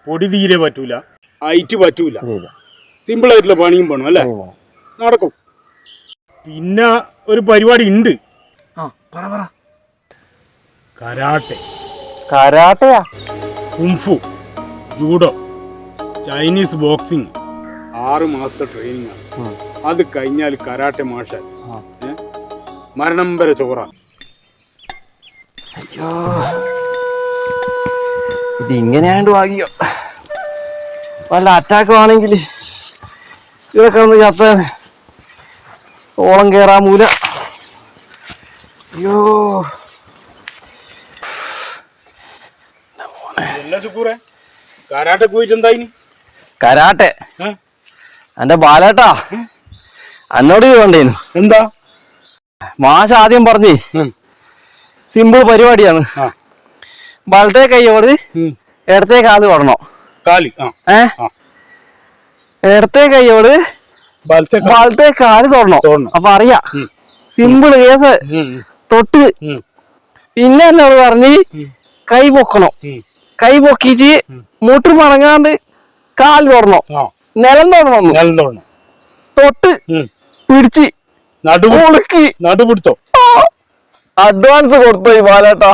പൊടി തീരെ പറ്റൂല, ഹൈറ്റ് പറ്റൂല. സിമ്പിൾ ആയിട്ടുള്ള പണിയും വേണം അല്ലേ? നടക്കും. പിന്നെ ഒരു പരിപാടി ഉണ്ട്. കരാട്ടെ. കരാട്ടയാ? കുംഫു, ജൂഡോ, ചൈനീസ് ബോക്സിങ് 6 മാസത്തെ ട്രെയിനിങ് ആണ്. അത് കഴിഞ്ഞാൽ കരാട്ടെ മാഷായി മരണം വരെ ചോറാണ്. അയ്യോ, ഇതിങ്ങനെയാണ്ട് ഭാഗ്യോ. വല്ല അറ്റാക്ക് ആണെങ്കിൽ ഇതൊക്കെ ഒന്ന് ചത്ത ഓളം കേറാ മൂല. അയ്യോ, കരാട്ടെ പോയിട്ട് എന്തായി? കരാട്ടെ എന്റെ ബാലേട്ടാ എന്നോട് വേണ്ടേനു. എന്താ മാഷ് ആദ്യം പറഞ്ഞേ സിമ്പിൾ പരിപാടിയാണ്. വലത്തെ കൈയോട് ഇടത്തെ കാല് തൊടണം. ഇടത്തെ കൈയോട് വലത്തെ കാല് തൊടണം. അപ്പൊ അറിയാം സിമ്പിൾ കേസ്. തൊട്ട് പിന്നെ എന്നോട് പറഞ്ഞ് കൈ പൊക്കണം. കൈ പൊക്കിച്ച് മുട്ട് മടങ്ങാണ്ട് കാല് തൊടണം. നിലം തൊടണം. തൊട്ട് പിടിച്ച് നടുപിടിച്ചോ. അഡ്വാൻസ് കൊടുത്തോ ഈ ബാലേട്ടാ.